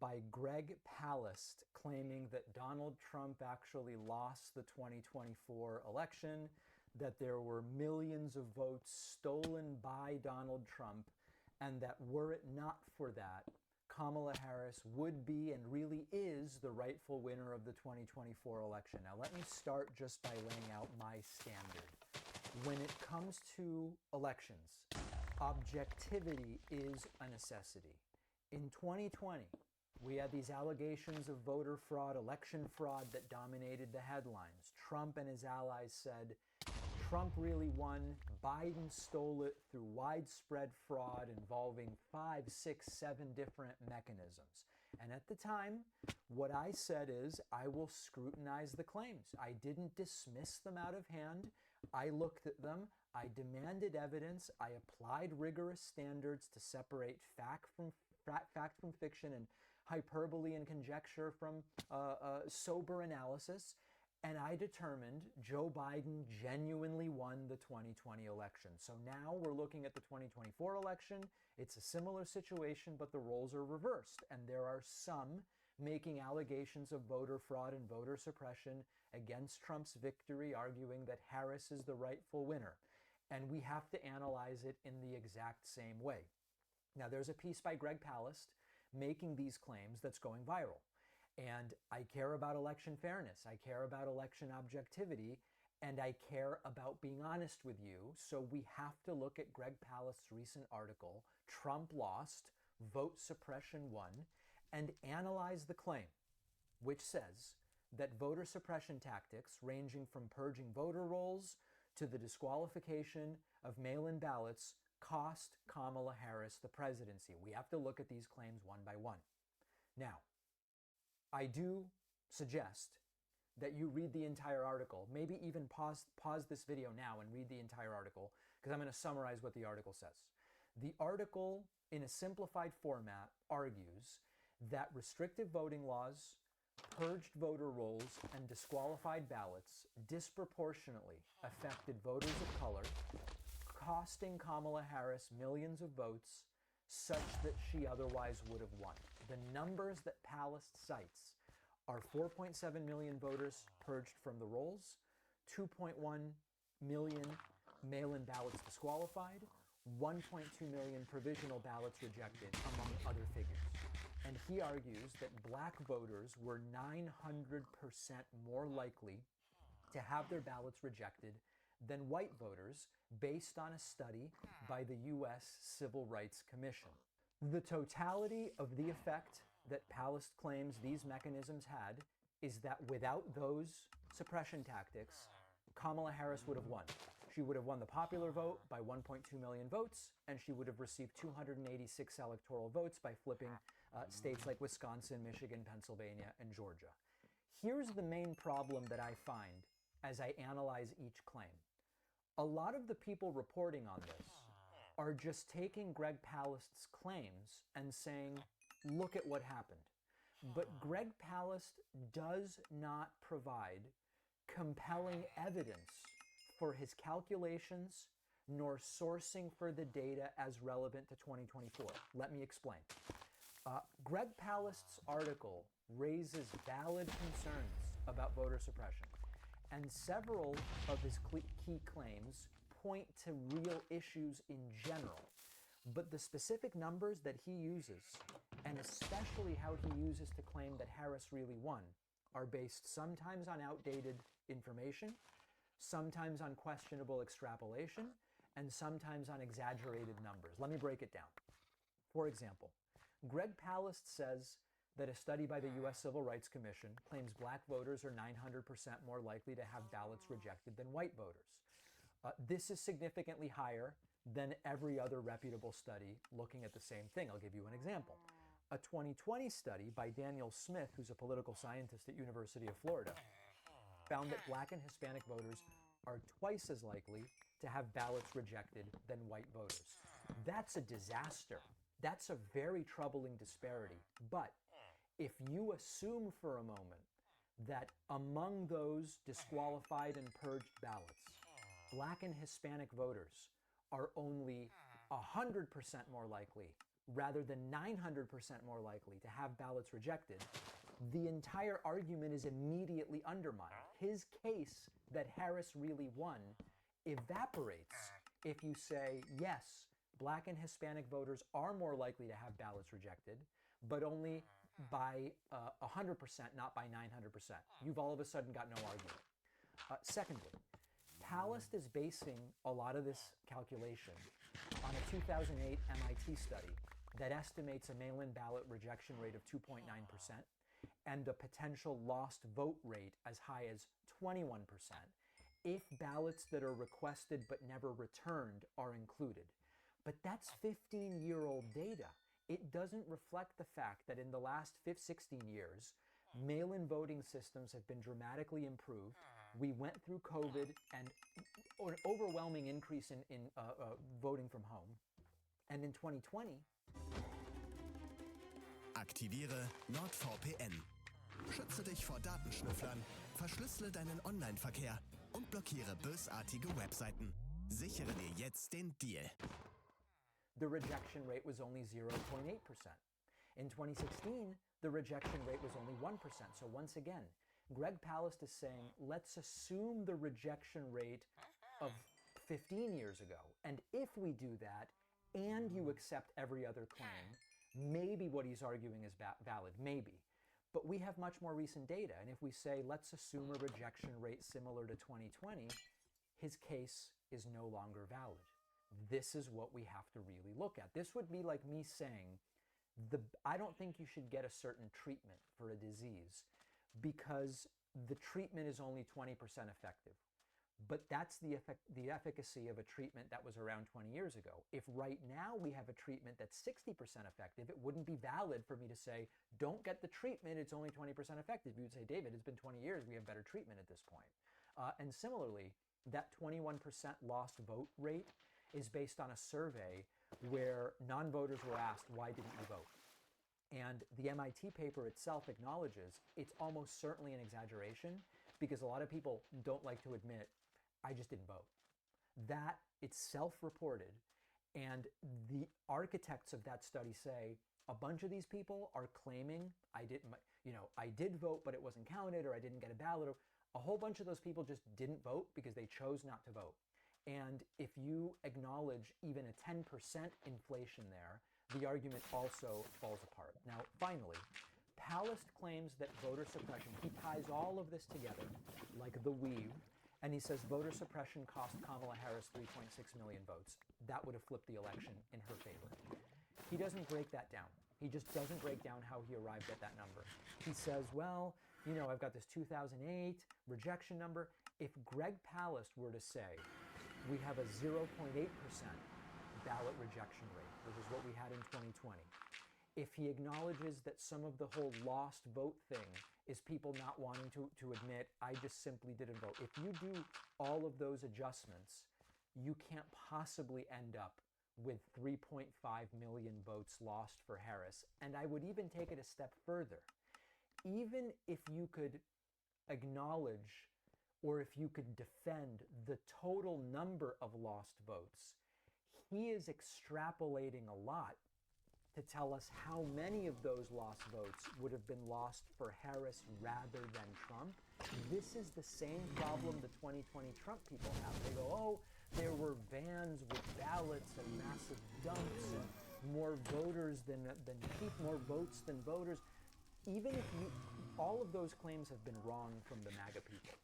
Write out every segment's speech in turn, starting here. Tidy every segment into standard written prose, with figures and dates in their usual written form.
by Greg Palast claiming that Donald Trump actually lost the 2024 election, that there were millions of votes stolen by Donald Trump, and that were it not for that, Kamala Harris would be and really is the rightful winner of the 2024 election. Now, let me start just by laying out my standard. When it comes to elections, objectivity is a necessity. In 2020, we had these allegations of voter fraud, election fraud that dominated the headlines. Trump and his allies said Trump really won, Biden stole it through widespread fraud involving 5, 6, 7 different mechanisms. And at the time, what I said is I will scrutinize the claims. I didn't dismiss them out of hand. I looked at them. I demanded evidence. I applied rigorous standards to separate fact from fiction and hyperbole and conjecture from sober analysis. And I determined Joe Biden genuinely won the 2020 election. So now we're looking at the 2024 election. It's a similar situation, but the roles are reversed. And there are some making allegations of voter fraud and voter suppression against Trump's victory, arguing that Harris is the rightful winner. And we have to analyze it in the exact same way. Now, there's a piece by Greg Palast making these claims that's going viral. And I care about election fairness. I care about election objectivity. And I care about being honest with you. So we have to look at Greg Palast's recent article, Trump Lost, Vote Suppression Won, and analyze the claim, which says that voter suppression tactics ranging from purging voter rolls to the disqualification of mail-in ballots cost Kamala Harris the presidency. We have to look at these claims one by one. Now, I do suggest that you read the entire article, maybe even pause this video now and read the entire article, because I'm going to summarize what the article says. The article, in a simplified format, argues that restrictive voting laws, purged voter rolls, and disqualified ballots disproportionately affected voters of color, costing Kamala Harris millions of votes, such that she otherwise would have won. The numbers that Palast cites are 4.7 million voters purged from the rolls, 2.1 million mail-in ballots disqualified, 1.2 million provisional ballots rejected, among other figures. And he argues that black voters were 900% more likely to have their ballots rejected than white voters, based on a study by the U.S. Civil Rights Commission. The totality of the effect that Palast claims these mechanisms had is that without those suppression tactics, Kamala Harris would have won. She would have won the popular vote by 1.2 million votes, and she would have received 286 electoral votes by flipping states like Wisconsin, Michigan, Pennsylvania, and Georgia. Here's the main problem that I find as I analyze each claim. A lot of the people reporting on this are just taking Greg Palast's claims and saying, look at what happened. But Greg Palast does not provide compelling evidence for his calculations nor sourcing for the data as relevant to 2024. Let me explain. Greg Palast's article raises valid concerns about voter suppression. And several of his key claims point to real issues in general. But the specific numbers that he uses, and especially how he uses to claim that Harris really won, are based sometimes on outdated information, sometimes on questionable extrapolation, and sometimes on exaggerated numbers. Let me break it down. For example, Greg Palast says that a study by the U.S. Civil Rights Commission claims black voters are 900% more likely to have ballots rejected than white voters. This is significantly higher than every other reputable study looking at the same thing. I'll give you an example. A 2020 study by Daniel Smith, who's a political scientist at University of Florida, found that black and Hispanic voters are twice as likely to have ballots rejected than white voters. That's a disaster. That's a very troubling disparity. But if you assume for a moment that among those disqualified and purged ballots, black and Hispanic voters are only 100% more likely rather than 900% more likely to have ballots rejected, the entire argument is immediately undermined. His case that Harris really won evaporates if you say, yes, Black and Hispanic voters are more likely to have ballots rejected, but only by 100%, not by 900%. You've all of a sudden got no argument. Secondly, Palast is basing a lot of this calculation on a 2008 MIT study that estimates a mail-in ballot rejection rate of 2.9% and a potential lost vote rate as high as 21% if ballots that are requested but never returned are included. But that's 15-year-old data. It doesn't reflect the fact that in the last 16 years, mail-in voting systems have been dramatically improved. We went through COVID and an overwhelming increase in voting from home. And in 2020... Aktiviere NordVPN. Schütze dich vor Datenschnüfflern, verschlüssele deinen Online-Verkehr und blockiere bösartige Webseiten. Sichere dir jetzt den Deal. The rejection rate was only 0.8%. In 2016, the rejection rate was only 1%. So once again, Greg Palast is saying, let's assume the rejection rate of 15 years ago. And if we do that, and you accept every other claim, maybe what he's arguing is valid, maybe. But we have much more recent data. And if we say, let's assume a rejection rate similar to 2020, his case is no longer valid. This is what we have to really look at. This would be like me saying, I don't think you should get a certain treatment for a disease because the treatment is only 20% effective. But that's the efficacy of a treatment that was around 20 years ago. If right now we have a treatment that's 60% effective, it wouldn't be valid for me to say, don't get the treatment, it's only 20% effective. You would say, David, it's been 20 years, we have better treatment at this point. And similarly, that 21% lost vote rate is based on a survey where non-voters were asked, why didn't you vote? And the MIT paper itself acknowledges it's almost certainly an exaggeration because a lot of people don't like to admit, I just didn't vote. That, it's self-reported, and the architects of that study say a bunch of these people are claiming I did vote, but it wasn't counted, or I didn't get a ballot. A whole bunch of those people just didn't vote because they chose not to vote. And if you acknowledge even a 10% inflation there, the argument also falls apart. Now, finally, Palast claims that voter suppression, he ties all of this together like the weave, and he says voter suppression cost Kamala Harris 3.6 million votes. That would have flipped the election in her favor. He doesn't break that down. He just doesn't break down how he arrived at that number. He says, well, I've got this 2008 rejection number. If Greg Palast were to say, we have a 0.8% ballot rejection rate, which is what we had in 2020. If he acknowledges that some of the whole lost vote thing is people not wanting to admit, I just simply didn't vote. If you do all of those adjustments, you can't possibly end up with 3.5 million votes lost for Harris. And I would even take it a step further. Even if you could acknowledge or if you could defend the total number of lost votes, he is extrapolating a lot to tell us how many of those lost votes would have been lost for Harris rather than Trump. This is the same problem the 2020 Trump people have. They go, oh, there were vans with ballots and massive dumps and more voters more votes than voters. Even if all of those claims have been wrong from the MAGA people,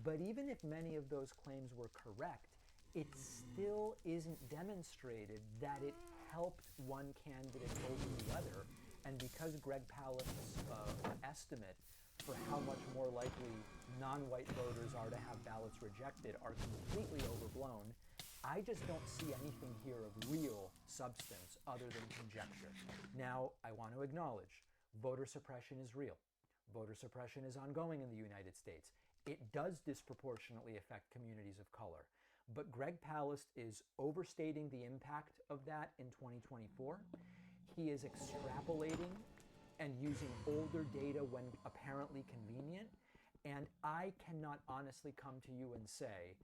but even if many of those claims were correct, it still isn't demonstrated that it helped one candidate over the other. And because Greg Palast's estimate for how much more likely non-white voters are to have ballots rejected are completely overblown, I just don't see anything here of real substance other than conjecture. Now, I want to acknowledge, voter suppression is real. Voter suppression is ongoing in the United States. It does disproportionately affect communities of color. But Greg Palast is overstating the impact of that in 2024. He is extrapolating and using older data when apparently convenient. And I cannot honestly come to you and say,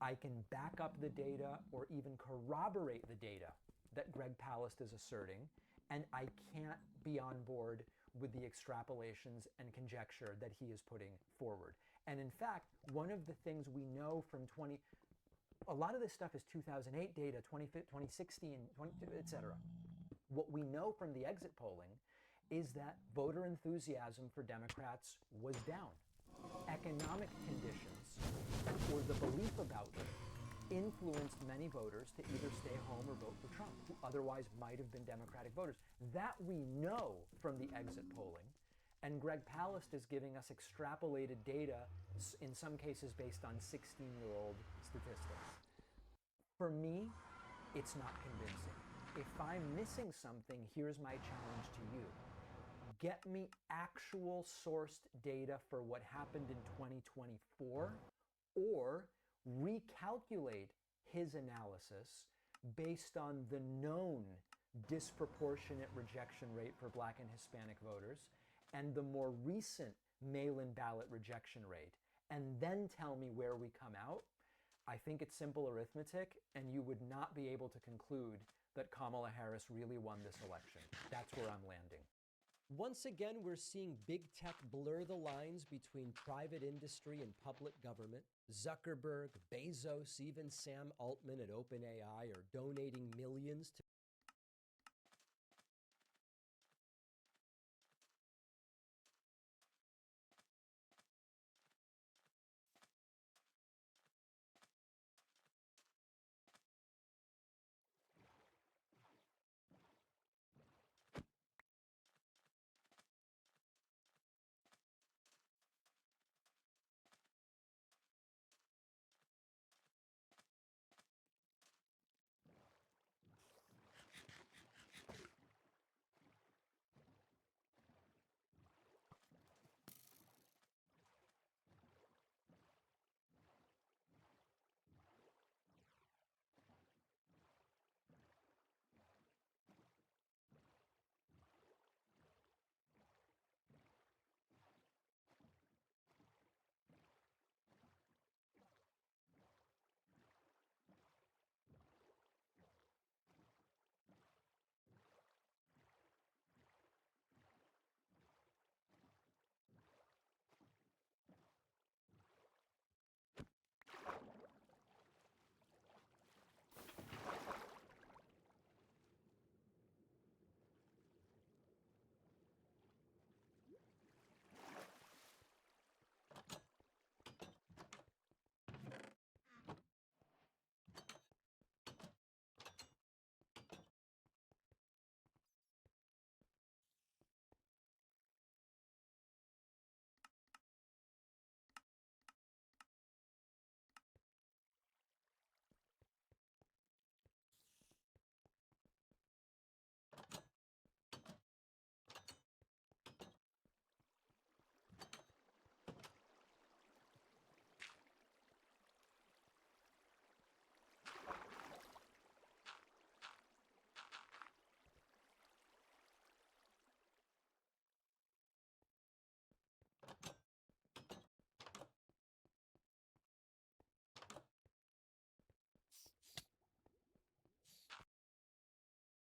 I can back up the data or even corroborate the data that Greg Palast is asserting. And I can't be on board with the extrapolations and conjecture that he is putting forward. And in fact, one of the things we know from a lot of this stuff is 2008 data, 2016, etc. What we know from the exit polling is that voter enthusiasm for Democrats was down. Economic conditions, or the belief about them, influenced many voters to either stay home or vote for Trump, who otherwise might have been Democratic voters. That we know from the exit polling, and Greg Palast is giving us extrapolated data, in some cases based on 16-year-old statistics. For me, it's not convincing. If I'm missing something, here's my challenge to you. Get me actual sourced data for what happened in 2024, or recalculate his analysis based on the known disproportionate rejection rate for Black and Hispanic voters and the more recent mail-in ballot rejection rate, and then tell me where we come out. I think it's simple arithmetic, and you would not be able to conclude that Kamala Harris really won this election. That's where I'm landing. Once again, we're seeing big tech blur the lines between private industry and public government. Zuckerberg, Bezos, even Sam Altman at OpenAI are donating millions to